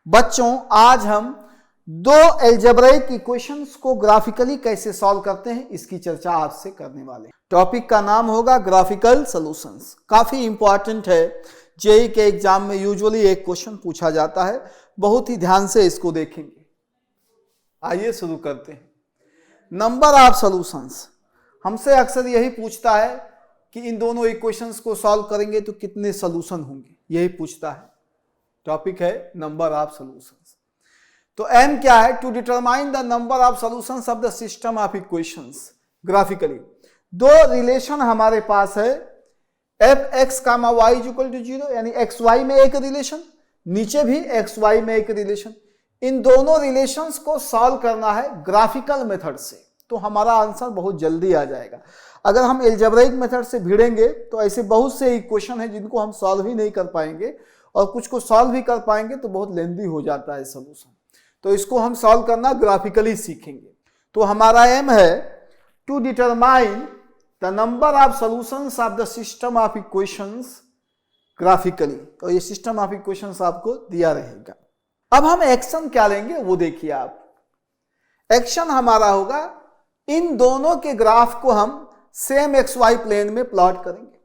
बच्चों आज हम दो अलजेब्रिक इक्वेशंस को ग्राफिकली कैसे सॉल्व करते हैं इसकी चर्चा आपसे करने वाले हैं। टॉपिक का नाम होगा ग्राफिकल सॉल्यूशंस। काफी इंपॉर्टेंट है, जेईई के एग्जाम में यूजुअली एक क्वेश्चन पूछा जाता है, बहुत ही ध्यान से इसको देखेंगे। आइए शुरू करते हैं। नंबर ऑफ सॉल्यूशंस हमसे अक्सर यही पूछता है कि इन दोनों इक्वेशंस को सॉल्व करेंगे तो कितने सॉल्यूशन होंगे, यही पूछता है। टॉपिक है नंबर ऑफ सॉल्यूशंस। तो एम क्या है? To determine the number of solutions of the system of equations graphically. दो रिलेशन हमारे पास है, F X comma Y equal to 0, यानी एक्स वाई में एक रिलेशन, नीचे भी एक्स वाई में एक रिलेशन। इन दोनों रिलेशंस को सॉल्व करना है ग्राफिकल मेथड से, तो हमारा आंसर बहुत जल्दी आ जाएगा। अगर हम अलजेब्रिक मेथड से भिड़ेंगे तो ऐसे बहुत से इक्वेशन हैं जिनको हम सॉल्व ही नहीं कर पाएंगे, और कुछ को सॉल्व भी कर पाएंगे तो बहुत लेंदी हो जाता है सॉल्यूशन। तो इसको हम सॉल्व करना ग्राफिकली सीखेंगे। तो हमारा एम है to determine the number of solutions of the system of equations graphically. तो ये सिस्टम ऑफ इक्वेशंस आपको दिया रहेगा। अब हम एक्शन क्या लेंगे वो देखिए आप। एक्शन हमारा होगा, इन दोनों के ग्राफ को हम सेम एक्स वाई प्लेन में प्लॉट करेंगे।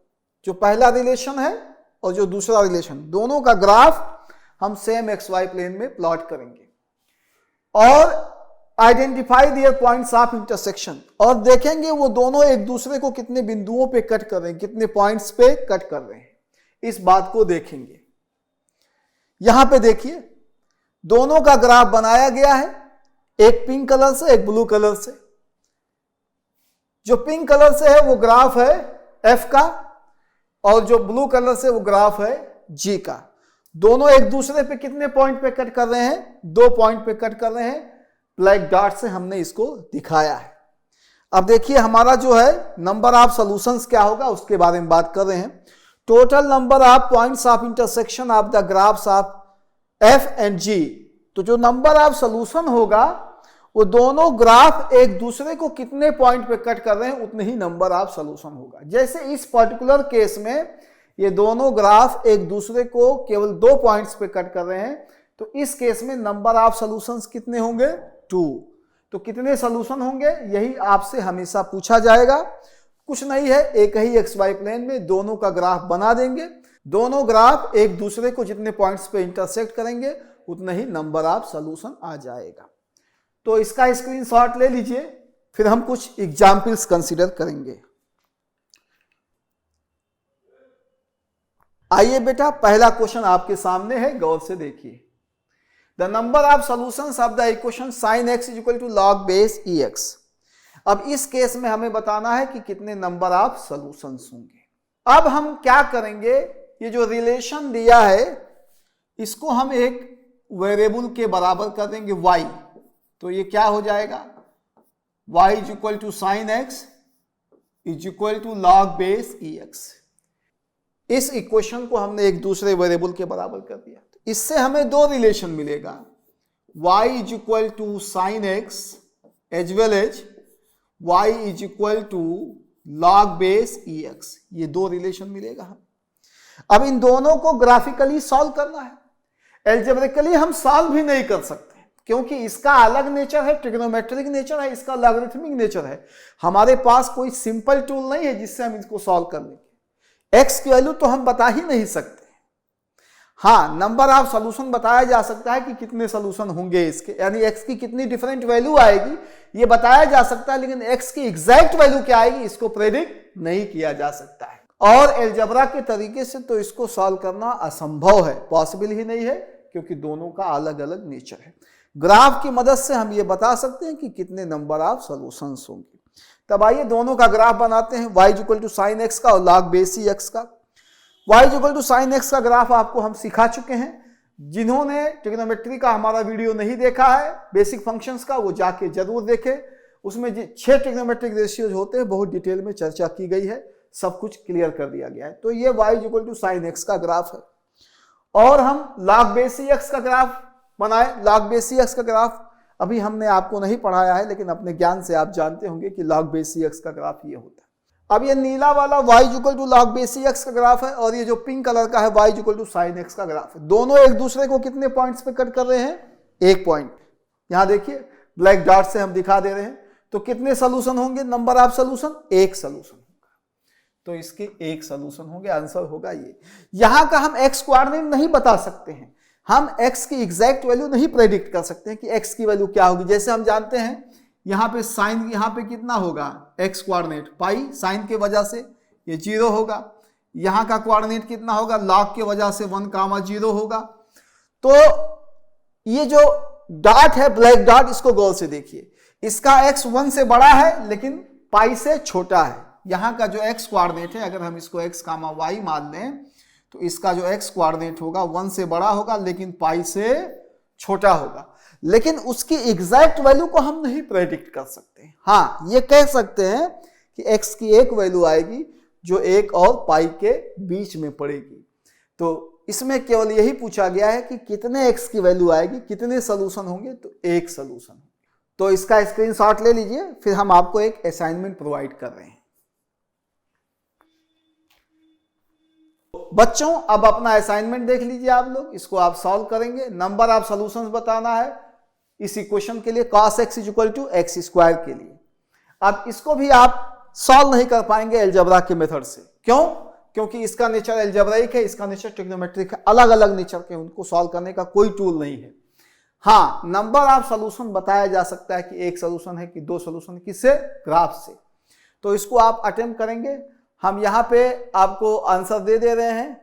जो पहला रिलेशन है और जो दूसरा रिलेशन, दोनों का ग्राफ हम सेम एक्स वाई प्लेन में प्लॉट करेंगे और identify there points of intersection, और देखेंगे वो दोनों एक दूसरे को कितने बिंदुओं पे कट कर रहे हैं, कितने पॉइंट्स पे कट कर रहे हैं, इस बात को देखेंगे। यहां पे देखिए दोनों का ग्राफ बनाया गया है, एक पिंक कलर से एक ब्लू कलर से। जो पिंक कलर से है वो ग्राफ है एफ का, और जो ब्लू कलर से वो ग्राफ है जी का। दोनों एक दूसरे पे कितने पॉइंट पे कट कर रहे हैं? 2 पॉइंट पे कट कर रहे हैं। ब्लैक डॉट से हमने इसको दिखाया है। अब देखिए हमारा जो है नंबर ऑफ सॉल्यूशंस क्या होगा उसके बारे में बात कर रहे हैं। Total number of points of intersection of the graphs of F and G. तो जो नंबर ऑफ सॉल्यूशन होगा वो दोनों ग्राफ एक दूसरे को कितने पॉइंट पे कट कर रहे हैं उतने ही नंबर ऑफ सॉल्यूशन होगा। जैसे इस पर्टिकुलर केस में ये दोनों ग्राफ एक दूसरे को केवल 2 पॉइंट्स पे कट कर रहे हैं, तो इस केस में नंबर ऑफ सॉल्यूशंस कितने होंगे? 2। तो कितने सॉल्यूशन होंगे यही आपसे हमेशा पूछा जाएगा। कुछ नहीं है, एक ही एक्स वाई प्लेन में दोनों का ग्राफ बना देंगे। दोनों ग्राफ एक दूसरे को जितने पॉइंट्स पे इंटरसेक्ट करेंगे उतना ही नंबर ऑफ सॉल्यूशन आ जाएगा। तो इसका स्क्रीनशॉट ले लीजिए, फिर हम कुछ एग्जाम्पल्स कंसीडर करेंगे। आइए बेटा, पहला क्वेश्चन आपके सामने है, गौर से देखिए। The number of solutions of the equation sin x equal to log base ex। अब इस केस में हमें बताना है कि कितने नंबर ऑफ सॉल्यूशंस होंगे। अब हम क्या करेंगे, ये जो रिलेशन दिया है इसको हम एक वेरिएबल के बराबर कर देंगे y। तो ये क्या हो जाएगा? y is equal to sine x is equal to log base ex। इस इक्वेशन को हमने एक दूसरे वेरिएबल के बराबर कर दिया। इससे हमें 2 रिलेशन मिलेगा, y is equal to sine x as well as y is equal to log base ex। ये 2 रिलेशन मिलेगा हम। अब इन दोनों को ग्राफिकली सॉल्व करना है। एल्जेब्रिकली हम सॉल्व भी नहीं कर सकते क्योंकि इसका अलग नेचर है, ट्रिग्नोमेट्रिक नेचर है, इसका लॉगरिथमिक नेचर है। हमारे पास कोई सिंपल टूल नहीं है जिससे हम इसको सॉल्व कर लेंगे। एक्स की वैल्यू तो हम बता ही नहीं सकते। हाँ, नंबर ऑफ सॉल्यूशन बताया जा सकता है कि कितने सॉल्यूशन होंगे इसके, यानी एक्स की कितनी डिफरेंट वैल्यू आएगी ये बताया जा सकता है, लेकिन एक्स की एग्जैक्ट वैल्यू क्या आएगी इसको प्रेडिक्ट नहीं किया जा सकता है। और अलजेब्रा के तरीके से तो इसको सॉल्व करना असंभव है, पॉसिबल ही नहीं है, क्योंकि दोनों का अलग अलग नेचर है। ग्राफ की मदद से हम ये बता सकते हैं कि कितने नंबर ऑफ सॉल्यूशंस होंगे। तब आइए दोनों का ग्राफ बनाते हैं, y equal to sine x का और log बेस x का। y equal to sine x का ग्राफ आपको हम सिखा चुके हैं। जिन्होंने ट्रिग्नोमेट्री का हमारा वीडियो नहीं देखा है बेसिक फंक्शंस का, वो जाके जरूर देखे। उसमें 6 ट्रिग्नोमेट्रिक रेशियोज होते हैं, बहुत डिटेल में चर्चा की गई है, सब कुछ क्लियर कर दिया गया है। तो ये y equal to sine x का ग्राफ है। और हम log बेस x का ग्राफ बनाए। log बेस x का ग्राफ अभी हमने आपको नहीं पढ़ाया है, लेकिन अपने ज्ञान से आप जानते होंगे कि log बेस x का ग्राफ ये होता है। अब ये नीला वाला y equal to log base x का ग्राफ है और ये जो पिंक कलर का है y equal to sine x का ग्राफ है। दोनों एक दूसरे को कितने पॉइंट्स पे कट कर रहे हैं? एक पॉइंट। यहां देखिए ब्लैक डॉट से हम दिखा दे रहे हैं। तो कितने सोल्यूशन होंगे? नंबर ऑफ सोल्यूशन, एक सोल्यूशन होगा। तो इसके एक सोल्यूशन होंगे, आंसर होगा ये। यहां का हम x कोऑर्डिनेट नहीं बता सकते हैं, हम x की एग्जैक्ट वैल्यू नहीं प्रेडिक्ट कर सकते हैं कि x की वैल्यू क्या होगी। जैसे हम जानते हैं यहां पे साइन, यहां पे कितना होगा x कोऑर्डिनेट पाई, साइन के वजह से ये 0 होगा। यहां का कोऑर्डिनेट कितना होगा? लॉग के वजह से 1,0 होगा। तो ये जो डॉट है ब्लैक डॉट, इसको गौर से देखिए, इसका x 1 से बड़ा है लेकिन पाई से छोटा है। यहां का जो x कोऑर्डिनेट है, अगर हम इसको x, y मान लें तो इसका जो x कोऑर्डिनेट होगा 1 से बड़ा होगा लेकिन पाई से छोटा होगा। लेकिन उसकी एग्जैक्ट वैल्यू को हम नहीं प्रेडिक्ट कर सकते। हाँ, ये कह सकते हैं कि x की एक वैल्यू आएगी जो 1 और पाई के बीच में पड़ेगी। तो इसमें केवल यही पूछा गया है कि कितने x की वैल्यू आएगी, कितने सोल्यूशन होंगे? तो एक सोल्यूशन। तो इसका स्क्रीनशॉट ले लीजिए, फिर हम आपको एक असाइनमेंट प्रोवाइड कर रहे हैं। बच्चों अब अपना असाइनमेंट देख लीजिए आप लोग, इसको आप सॉल्व करेंगे। नंबर ऑफ सॉल्यूशंस बताना है इस इक्वेशन के लिए cos x equal to x square के लिए। अब इसको भी आप सॉल्व नहीं कर पाएंगे अलजेब्रा के मेथड से। क्यों? क्योंकि इसका नेचर अलजेब्राइक है, इसका नेचर ट्रिग्नोमेट्रिक है, अलग अलग नेचर के, उनको सॉल्व करने का कोई टूल नहीं है। हाँ, नंबर ऑफ सॉल्यूशन बताया जा सकता है कि एक सॉल्यूशन है कि दो सॉल्यूशन, किससे? ग्राफ से। तो इसको आप अटेम्प्ट करेंगे। हम यहाँ पे आपको आंसर दे रहे हैं।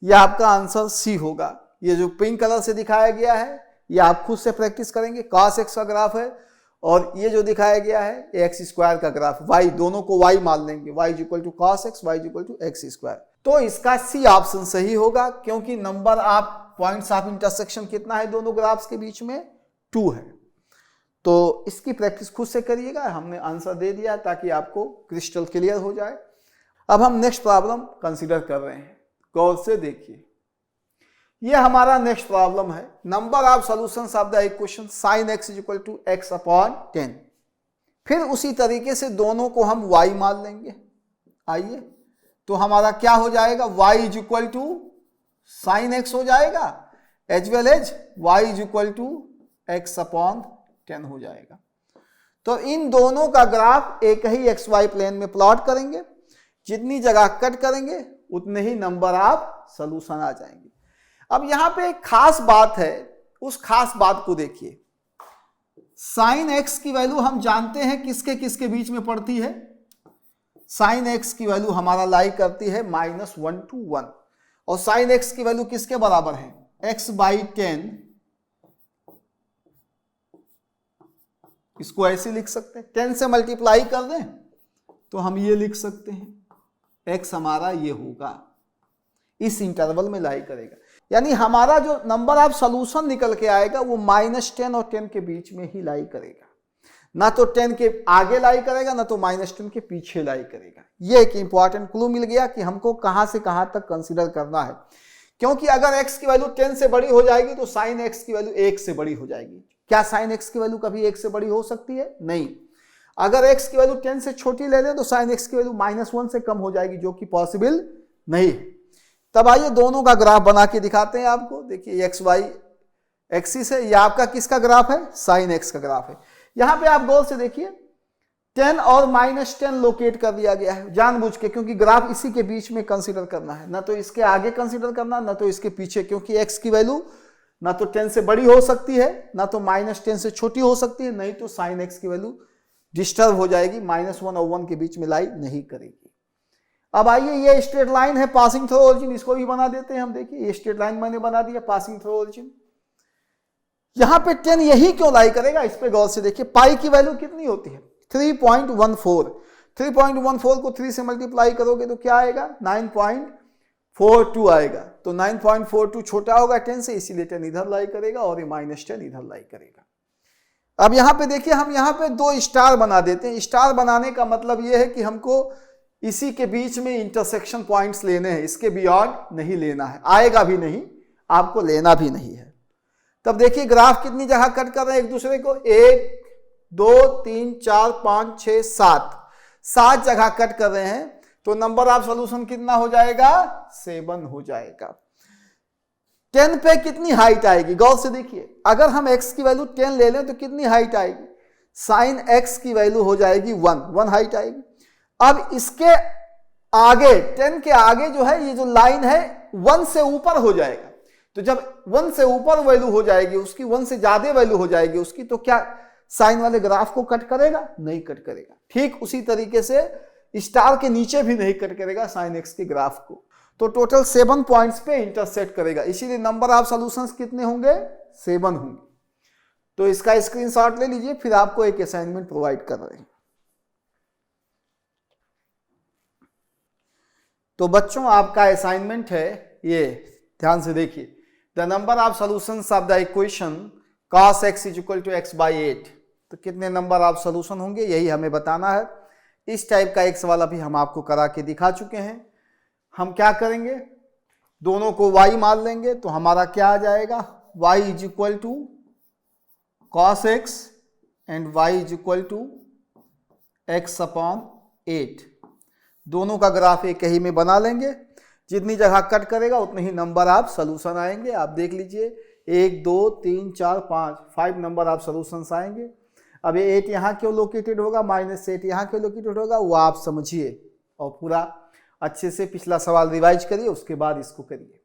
यह आपका आंसर सी होगा। ये जो पिंक कलर से दिखाया गया है ये आप खुद से प्रैक्टिस करेंगे। cos x का ग्राफ है और ये जो दिखाया गया है x स्क्वायर का ग्राफ, y, दोनों को y मान लेंगे, y equal to cos x, y equal to x square. तो इसका सी ऑप्शन सही होगा क्योंकि number of points of intersection कितना है दोनों ग्राफ्स के बीच में? 2 है। तो इसकी प्रैक्टिस खुद से करिएगा। हमने आंसर दे दिया ताकि आपको क्रिस्टल क्लियर हो जाए। अब हम नेक्स्ट प्रॉब्लम कंसीडर कर रहे हैं, गौर से देखिए। ये हमारा नेक्स्ट प्रॉब्लम है। Number of solutions of the equation sin x equal to x upon 10। फिर उसी तरीके से दोनों को हम y मान लेंगे। आइए, तो हमारा क्या हो जाएगा? y is equal to sine x हो जाएगा, as well as y is equal to x upon 10 हो जाएगा। तो इन दोनों का ग्राफ एक ही xy प्लेन में प्लॉट करेंगे। जितनी जगह कट करेंगे उतने ही नंबर ऑफ सॉल्यूशन आ जाएंगे। अब यहां पे एक खास बात है, उस खास बात को देखिए। साइन x की वैल्यू हम जानते हैं किसके किसके बीच में पड़ती है? साइन x की वैल्यू हमारा लाई करती है -1 to 1 और साइन x की वैल्यू किसके बराबर है? x/10। इसको ऐसे लिख सकते हैं, 10 से मल्टीप्लाई कर दें तो हम ये लिख सकते हैं x हमारा ये होगा, इस इंटरवल में लाई करेगा। यानी हमारा जो नंबर ऑफ सॉल्यूशन निकल के आएगा वो -10 और 10 के बीच में ही लाई करेगा। ना तो 10 के आगे लाई करेगा, ना तो -10 के पीछे लाई करेगा। ये एक इंपॉर्टेंट क्लू मिल गया कि हमको कहां से कहां तक कंसीडर करना है। क्योंकि अगर x की वैल्यू 10 से बड़ी हो जाएगी तो साइन x की वैल्यू 1 से बड़ी हो जाएगी। क्या साइन x की वैल्यू कभी 1 से बड़ी हो सकती है? नहीं। अगर x की वैल्यू 10 से छोटी ले लें तो साइन x की वैल्यू -1 से कम हो जाएगी, जो कि पॉसिबल नहीं है। तब आइए दोनों का ग्राफ बना के दिखाते हैं आपको। देखिए x y एक्सिस है, यह आपका किसका ग्राफ है? साइन x का ग्राफ है। यहां पे आप गौर से देखिए 10 और -10 लोकेट कर दिया गया है जानबूझ के, क्योंकि ग्राफ इसी के बीच में कंसीडर करना है, ना तो इसके आगे कंसीडर करना, ना तो इसके पीछे। क्योंकि x की वैल्यू ना तो 10 से बड़ी हो सकती है, ना तो -10 से छोटी हो सकती है, नहीं तो साइन x की वैल्यू डिस्टर्ब हो जाएगी, -1 और 1 के बीच में लाई नहीं करेगी। अब आइए, ये स्ट्रेट लाइन है पासिंग थ्रू ओरिजिन, इसको भी बना देते हैं हम। देखिए ये स्ट्रेट लाइन मैंने बना दिया पासिंग थ्रू ओरिजिन। यहां पे 10 यही क्यों लाई करेगा, इस पे गौर से देखिए। पाई की वैल्यू कितनी होती है? 3.14। 3.14 को 3 से मल्टीप्लाई करोगे तो क्या आएगा? 9.42 आएगा। तो 9.42 छोटा होगा 10 से, इसीलिए 10 इधर लाई करेगा और ये -10 इधर लाई करेगा। अब यहां पे देखिए, हम यहां पे 2 स्टार बना देते हैं। स्टार बनाने का मतलब यह है कि हमको इसी के बीच में इंटरसेक्शन पॉइंट्स लेने हैं, इसके बियॉन्ड नहीं लेना है, आएगा भी नहीं, आपको लेना भी नहीं है। तब देखिए ग्राफ कितनी जगह कट कर रहे हैं एक दूसरे को? 1 2 3 4 5 6 7 7 जगह कट कर रहे हैं तो नंबर ऑफ सॉल्यूशन कितना हो जाएगा? 7 हो जाएगा। 10 पे कितनी हाइट आएगी? गौर से देखिए, अगर हम x की वैल्यू 10 ले लें तो कितनी हाइट आएगी? साइन x की वैल्यू हो जाएगी 1 हाइट आएगी। अब इसके आगे 10 के आगे जो है ये जो लाइन है 1 से ऊपर हो जाएगा। तो जब 1 से ऊपर वैल्यू हो जाएगी उसकी, 1 से ज्यादा वैल्यू हो जाएगी उसकी, तो क्या साइन वाले ग्राफ को कट करेगा? नहीं कट करेगा। ठीक उसी तरीके से स्टार के नीचे भी नहीं कट करेगा साइन एक्स के ग्राफ को। तो टोटल 7 पॉइंट्स पे इंटरसेक्ट करेगा, इसीलिए नंबर ऑफ सॉल्यूशंस कितने होंगे? 7 होंगे। तो इसका स्क्रीनशॉट ले लीजिए, फिर आपको एक असाइनमेंट प्रोवाइड कर रहे हैं। तो बच्चों आपका असाइनमेंट है ये, ध्यान से देखिए। The number of solutions of the equation cos x = x/8। तो कितने नंबर ऑफ सॉल्यूशन होंगे यही हमें बताना है। इस टाइप का एक सवाल अभी हम आपको करा के दिखा चुके हैं। हम क्या करेंगे, दोनों को y मान लेंगे तो हमारा क्या आ जाएगा? y = cos x and y = x/8। दोनों का ग्राफ एक ही में बना लेंगे। जितनी जगह कट करेगा उतने ही नंबर ऑफ सॉल्यूशन आएंगे। आप देख लीजिए 1 2 3 4 5 नंबर ऑफ सॉल्यूशंस आएंगे। अब ये 8 यहाँ क्यों लोकेटेड होगा, -8 यहाँ क्यों लोकेटेड होगा, वो आप समझिए और पूरा अच्छे से पिछला सवाल रिवाइज करिए, उसके बाद इसको करिए।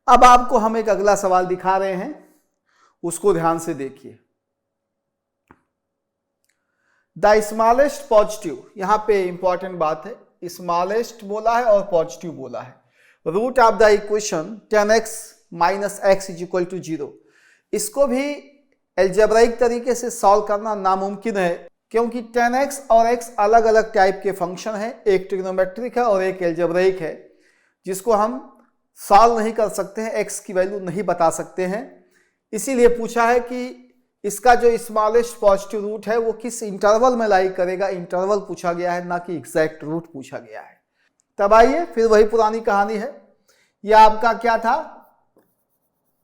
अब आपको हम एक अगला सवाल दिखा रहे हैं, उसको ध्यान से देखिए। द स्मॉलेस्ट पॉजिटिव, यहां पे इंपॉर्टेंट बात है, स्मॉलेस्ट बोला है और पॉजिटिव बोला है। Root of the equation 10x - x = 0। इसको भी एल्जेब्राइक तरीके से सॉल्व करना नामुमकिन है, क्योंकि 10x और x अलग अलग टाइप के फंक्शन हैं। एक ट्रिग्नोमेट्रिक है और एक एल्जेब्राइक है, जिसको हम सॉल्व नहीं कर सकते हैं, x की वैल्यू नहीं बता सकते हैं। इसीलिए पूछा है कि इसका जो स्मॉलेस्ट पॉजिटिव रूट है वो किस इंटरवल में लाई करेगा। इंटरवल पूछा गया है, ना कि एग्जैक्ट रूट पूछा गया है। तब आइए, फिर वही पुरानी कहानी है। यह आपका क्या था?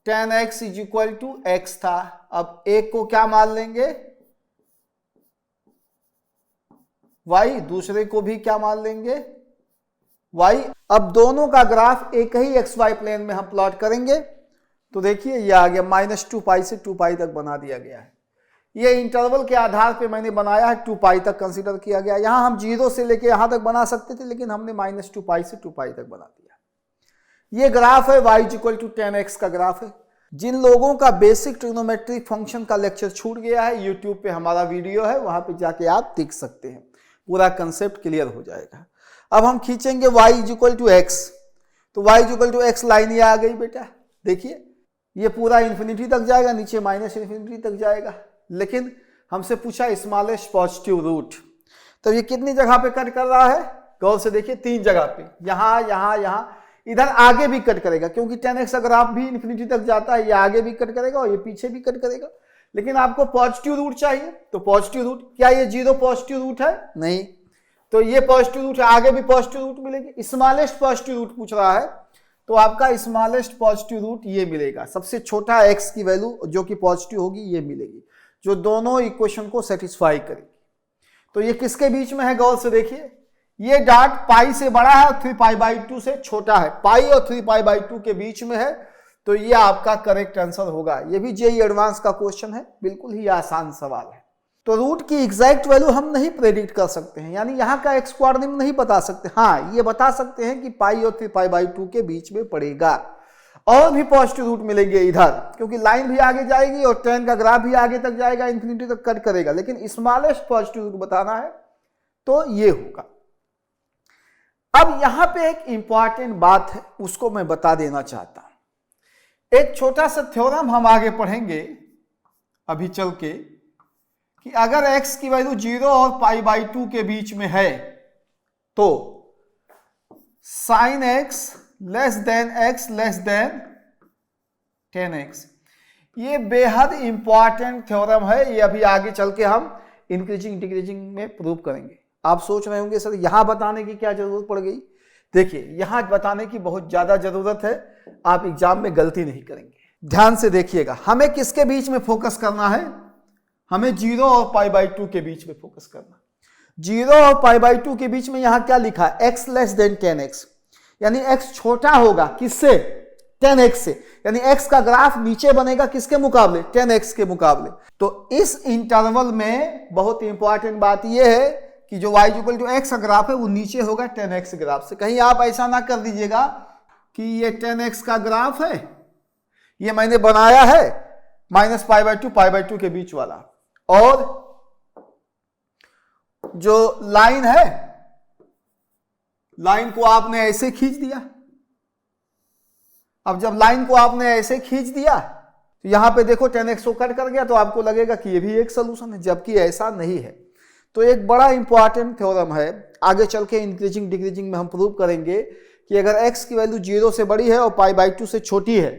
10x = x था। अब एक को क्या मान लेंगे? y। दूसरे को भी क्या मान लेंगे? y। अब दोनों का ग्राफ एक ही xy प्लेन में हम प्लॉट करेंगे। तो देखिए ये आ गया, -2π से 2π तक बना दिया गया है। ये इंटरवल के आधार पे मैंने बनाया है, 2π तक कंसीडर किया गया। यहां हम 0 से लेके यहां तक बना सकते थे, लेकिन हमने -2π से 2π तक बना दिया। ये ग्राफ है y = 10x का ग्राफ है। जिन लोगों का बेसिक ट्रिग्नोमेट्रिक फंक्शन का लेक्चर छूट गया है, यूट्यूब पे हमारा वीडियो है, वहां पे जाके आप देख सकते हैं, पूरा कंसेप्ट क्लियर हो जाएगा। अब हम खींचेंगे y = x। तो y = x लाइन ये आ गई बेटा, देखिए ये पूरा इन्फिनिटी तक जाएगा, नीचे -∞ तक जाएगा। लेकिन हमसे पूछा स्मॉलेस्ट पॉजिटिव रूट, तो ये कितनी जगह पे कट कर रहा है? गौर से देखिए, 3 जगह पे, यहां यहां यहां, इधर आगे भी कट करेगा, क्योंकि 10x अगर आप भी इन्फिनिटी तक जाता है, ये आगे भी कट करेगा और ये पीछे भी कट करेगा। लेकिन आपको पॉजिटिव रूट चाहिए, तो पॉजिटिव रूट, क्या ये 0 पॉजिटिव रूट है? नहीं। तो ये पॉजिटिव रूट है, आगे भी पॉजिटिव रूट मिलेगी। स्मॉलेस्ट पॉजिटिव रूट पूछ रहा है, तो आपका स्मॉलेस्ट पॉजिटिव रूट ये मिलेगा। सबसे छोटा x की वैल्यू जो कि पॉजिटिव होगी ये मिलेगी, जो दोनों इक्वेशन को सेटिस्फाई करेगी। तो ये किसके बीच में है? गौर से देखिए, ये डॉट पाई से बड़ा है और 3π/2 से छोटा है। पाई और 3π/2 के बीच में है, तो ये आपका करेक्ट आंसर होगा। ये भी जेईई एडवांस का क्वेश्चन है, बिल्कुल ही आसान सवाल है। तो रूट की एग्जैक्ट वैल्यू हम नहीं प्रेडिक्ट कर सकते हैं, यानी यहाँ का x कोऑर्डिनेट नहीं बता सकते। हाँ, ये बता सकते हैं कि पाई और 3π/2 के बीच में पड़ेगा। और भी पॉजिटिव रूट मिलेंगे इधर, क्योंकि लाइन भी आगे जाएगी और 10 का ग्राफ भी आगे तक जाएगा, इन्फिनिटी तक कट करेगा। लेकिन स्मॉलेस्ट पॉजिटिव रूट बताना है तो ये होगा। अब यहां पे एक इंपॉर्टेंट बात है, उसको मैं बता देना चाहता हूं। एक छोटा सा थ्योरम हम आगे पढ़ेंगे अभी चल के, कि अगर x की वैल्यू 0 और π/2 के बीच में है तो sin x x < 10x। ये बेहद इंपॉर्टेंट थ्योरम है। ये अभी आगे चल के हम इंक्रीजिंग डिक्रीजिंग में प्रूव करेंगे। आप सोच रहे होंगे सर यहां बताने की क्या जरूरत पड़ गई? देखिए, यहां बताने की बहुत ज्यादा जरूरत है, आप एग्जाम में गलती नहीं करेंगे। ध्यान से देखिएगा, हमें किसके बीच में फोकस करना है? हमें 0 और π/2 के बीच में फोकस करना। 0 और π/2 के बीच में यहां क्या लिखा है, x लेस देन 10x, यानी x छोटा होगा किससे, 10x से, यानी x का ग्राफ नीचे बनेगा किसके मुकाबले, 10x के मुकाबले। तो इस इंटरवल में बहुत इंपॉर्टेंट बात यह है कि जो y इक्वल टू x का ग्राफ है वो नीचे होगा 10x ग्राफ से। कहीं आप ऐसा ना कर दीजिएगा कि ये 10x का ग्राफ है, ये मैंने बनाया है -π/2 के बीच वाला, और जो लाइन है, लाइन को आपने ऐसे खींच दिया। अब जब लाइन को आपने ऐसे खींच दिया तो यहां पे देखो 10x को कट कर गया, तो आपको लगेगा कि ये भी एक सोल्यूशन है, जबकि ऐसा नहीं है। तो एक बड़ा इंपॉर्टेंट थ्योरम है, आगे चल के इंक्रीजिंग डिक्रीजिंग में हम प्रूव करेंगे कि अगर x की वैल्यू 0 से बड़ी है और π/2 से छोटी है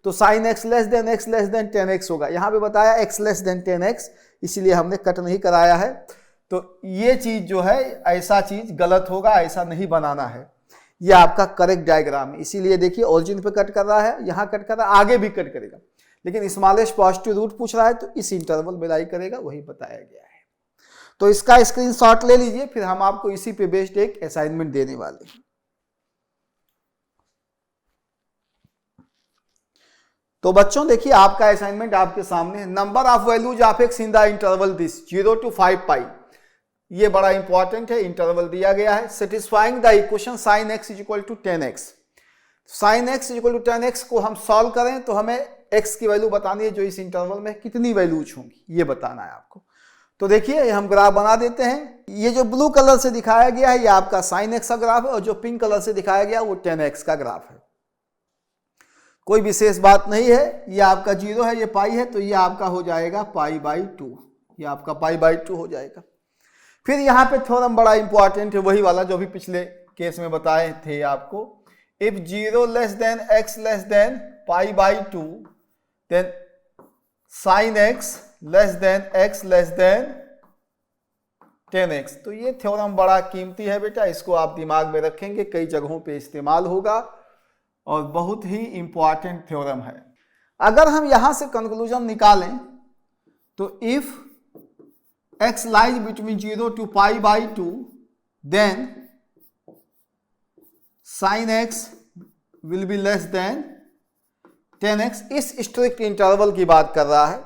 तो sin x less than 10x होगा। यहां पे बताया x लेस देन 10x, इसीलिए हमने कट नहीं कराया है। तो ये चीज जो है, ऐसा चीज गलत होगा, ऐसा नहीं बनाना है। ये आपका करेक्ट डायग्राम है, इसीलिए देखिए ओरिजिन पे कट कर रहा है, यहां कट कर रहा है, आगे भी कट करेगा, लेकिन स्मॉलेस्ट पॉजिटिव रूट पूछ रहा है तो इस इंटरवल में लाई करेगा, वही बताया गया है। तो इसका स्क्रीनशॉट ले लीजिए, फिर हम आपको इसी पे बेस्ड एक असाइनमेंट देने वाले हैं। तो बच्चों देखिए, आपका असाइनमेंट आपके सामने है। Number of values of x in the interval this 0 to 5π, ये बड़ा इंपॉर्टेंट है, इंटरवल दिया गया है। Satisfying the equation sin x is equal to 10x, sin x is equal to 10x को हम सॉल्व करें तो हमें x की वैल्यू बतानी है जो इस इंटरवल में कितनी वैल्यूज होंगी, ये बताना है आपको। तो देखिए हम ग्राफ बना देते हैं। ये जो ब्लू कलर से दिखाया गया है ये आपका sin x का ग्राफ है, और जो पिंक कलर से दिखाया गया वो 10x का ग्राफ है। कोई विशेष बात नहीं है, ये आपका 0 है, ये पाई है, तो ये आपका हो जाएगा π/2, ये आपका π/2 हो जाएगा। फिर यहाँ पे थ्योरम बड़ा इंपॉर्टेंट है, वही वाला जो भी पिछले केस में बताए थे आपको। If 0 less than x less than π/2 then sin x less than x less than 10x। तो ये थ्योरम बड़ा कीमती है बेटा, इसको आप दिमाग में रखेंगे, कई जगहों पे इस्तेमाल होगा और बहुत ही इंपॉर्टेंट थ्योरम है। अगर हम यहां से कंक्लूजन निकालें तो if x lies between 0 to π/2 then sin x will be less than 10x। इस स्ट्रिक्ट इंटरवल की बात कर रहा है।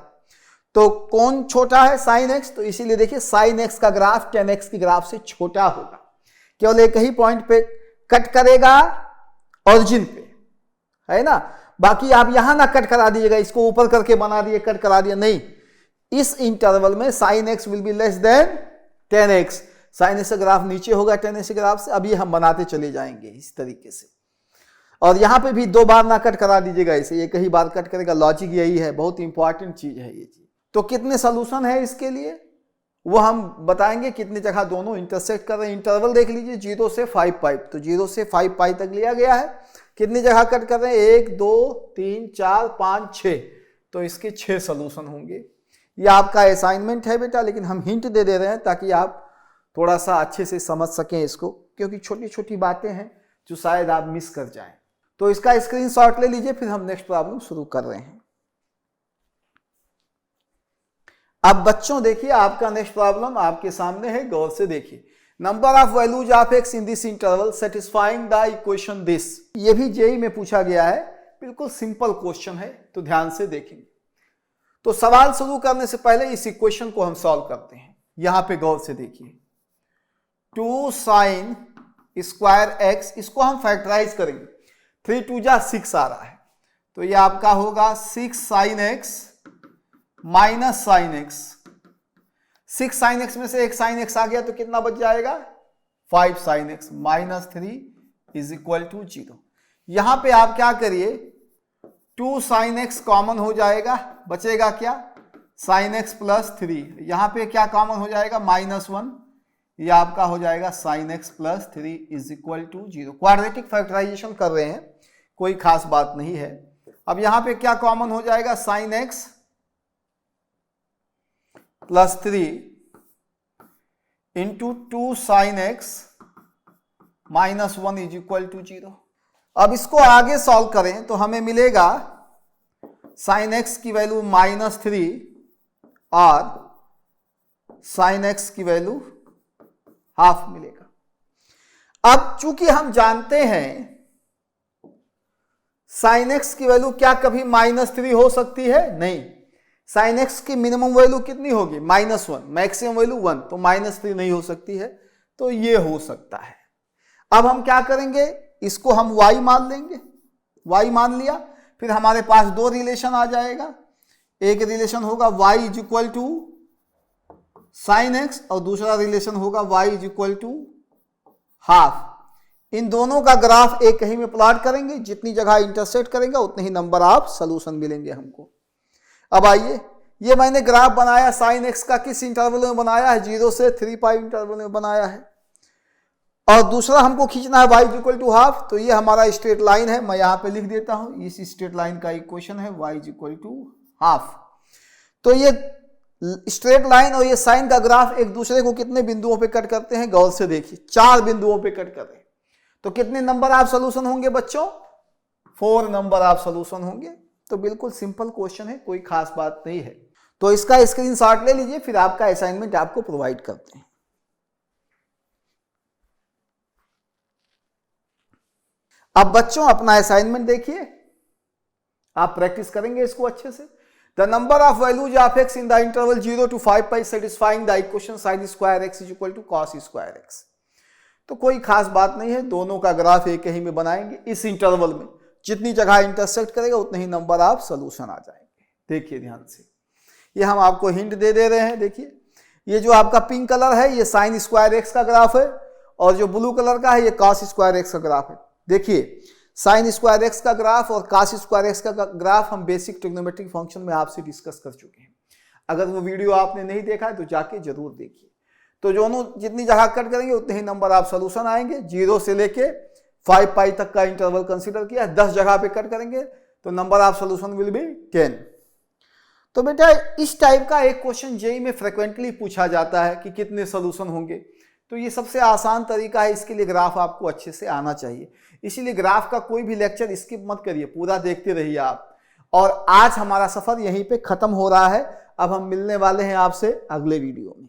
तो कौन छोटा है, sin x, तो इसीलिए देखिए sin x का ग्राफ 10x की ग्राफ से छोटा होगा, केवल एक ही पॉइंट पे कट करेगा, ओरिजिन पे, है ना। बाकी आप यहां ना कट करा दीजिएगा, इसको ऊपर करके बना दिए, कट करा दिया, नहीं। इस इंटरवल में sin x will be less than 10x, sin x का ग्राफ नीचे होगा 10x ग्राफ से। अब ये हम बनाते चले जाएंगे इस तरीके से, और यहां पे भी 2 बार ना कट करा दीजिएगा इसे, एक ही बार कट करेगा। लॉजिक यही है, बहुत इंपॉर्टेंट चीज है ये चीज। तो कितने सोल्यूशन है इसके लिए वो हम बताएंगे, कितनी जगह दोनों इंटरसेक्ट कर रहे हैं। इंटरवल देख लीजिए 0 से 5π, तो 0 से 5π तक लिया गया है। कितनी जगह कट कर रहे हैं, 1 2 3 4 5 6, तो इसके 6 सोल्यूशन होंगे। ये आपका असाइनमेंट है बेटा, लेकिन हम हिंट दे रहे हैं ताकि आप थोड़ा सा अच्छे से समझ सकें इसको, क्योंकि छोटी छोटी बातें हैं जो शायद आप मिस कर जाएं। तो इसका स्क्रीनशॉट ले लीजिए, फिर हम नेक्स्ट प्रॉब्लम शुरू कर रहे हैं। अब बच्चों देखिए, आपका नेक्स्ट प्रॉब्लम आपके सामने है, गौर से देखिए। Number of values of x in this interval satisfying the equation this. ये भी जेईई में पूछा गया है, बिल्कुल सिंपल क्वेश्चन है, तो ध्यान से देखेंगे। तो सवाल शुरू करने से पहले इस इक्वेशन को हम सॉल्व करते हैं। यहां पे गौर से देखिए, 2 sin स्क्वायर x, इसको हम फैक्टराइज करेंगे, 3 2 जा 6 आ रहा है, तो ये आपका होगा 6 sin x minus sine x. 6 sin x में से एक sin x आ गया तो कितना बच जाएगा, 5 sin x minus 3 is equal to 0। यहां पे आप क्या करिए, 2 sin x कॉमन हो जाएगा, बचेगा क्या, sin x प्लस 3। यहां पे क्या कॉमन हो जाएगा, -1, ये आपका हो जाएगा sin x plus 3 is equal to 0। Quadratic factorisation कर रहे हैं, कोई खास बात नहीं है। अब यहां पे क्या कॉमन हो जाएगा, sin x plus 3 into 2 sin x minus 1 is equal to 0। अब इसको आगे सॉल्व करें तो हमें मिलेगा sin x की वैल्यू -3 और sin x की वैल्यू हाफ मिलेगा। अब चूंकि हम जानते हैं साइन एक्स की वैल्यू क्या कभी -3 हो सकती है? नहीं। साइन एक्स की मिनिमम वैल्यू कितनी होगी? -1, मैक्सिमम वैल्यू 1, तो -3 नहीं हो सकती है, तो ये हो सकता है। अब हम क्या करेंगे, इसको हम y मान लेंगे, y मान लिया, फिर हमारे पास दो रिलेशन आ जाएगा। एक रिलेशन होगा y is equal to sine x और दूसरा रिलेशन होगा y is equal to half. इन दोनों का ग्राफ एक ही में प्लॉट करेंगे, जितनी जगह इंटरसेक्ट करेंगे उतने ही नंबर ऑफ सॉल्यूशन मिलेंगे हमको। अब आइए, ये मैंने ग्राफ बनाया साइन एक्स का, किस इंटरवल में बनाया है? 0 से 3π इंटरवल में बनाया है। और दूसरा हमको खींचना है y इक्वल टू हाफ, तो ये हमारा स्ट्रेट लाइन है, मैं यहां पे लिख देता हूं, इस स्ट्रेट लाइन का इक्वेशन है y इक्वल टू हाफ। तो ये स्ट्रेट लाइन और ये साइन का ग्राफ एक दूसरे को कितने बिंदुओं पे कट करते हैं? गौर से देखिए, 4 बिंदुओं पे कट कर रहे हैं। तो कितने नंबर ऑफ सॉल्यूशन होंगे बच्चों? 4 नंबर ऑफ सॉल्यूशन होंगे। तो बिल्कुल सिंपल क्वेश्चन है, कोई खास बात नहीं है। तो इसका स्क्रीनशॉट ले लीजिए, फिर आपका असाइनमेंट आपको प्रोवाइड करते हैं। अब बच्चों अपना असाइनमेंट देखिए, आप प्रैक्टिस करेंगे इसको अच्छे से। The number of values of x in the interval 0 to 5π satisfying the equation sin square x is equal to cos square x। तो कोई खास बात नहीं है, दोनों का ग्राफ एक ही में बनाएंगे। इस इंटरवल में जितनी जगह इंटरसेक्ट करेगा उतने ही नंबर ऑफ सॉल्यूशन आ जाएंगे। देखिए ध्यान से, ये हम आपको हिंट दे रहे हैं। देखिए, ये जो आपका पिंक कलर है ये साइन स्क्वायर एक्स का ग्राफ है, और जो ब्लू कलर का है ये cos स्क्वायर एक्स का ग्राफ है। देखिए, साइन स्क्वायर एक्स का ग्राफ और cos स्क्वायर एक्स का ग्राफ हम बेसिक ट्रिग्नोमेट्रिक फंक्शन में आपसे डिस्कस कर चुके हैं। अगर वो वीडियो आपने नहीं देखा है तो जाके जरूर देखिए। तो दोनों जितनी जगह कट करेंगे उतने ही नंबर ऑफ सॉल्यूशन आएंगे। 0 से लेके 5π तक का इंटरवल कंसीडर किया, 10 जगह पे कट करेंगे तो number of solution will be 10। तो बेटा इस टाइप का एक क्वेश्चन जेईई में फ्रिक्वेंटली पूछा जाता है कि कितने सॉल्यूशन होंगे। तो ये सबसे आसान तरीका है, इसके लिए ग्राफ आपको अच्छे से आना चाहिए। इसीलिए ग्राफ का कोई भी लेक्चर स्किप मत करिए, पूरा देखते रहिए आप। और आज हमारा सफर यहीं पे खत्म हो रहा है। अब हम मिलने वाले हैं आपसे अगले वीडियो में।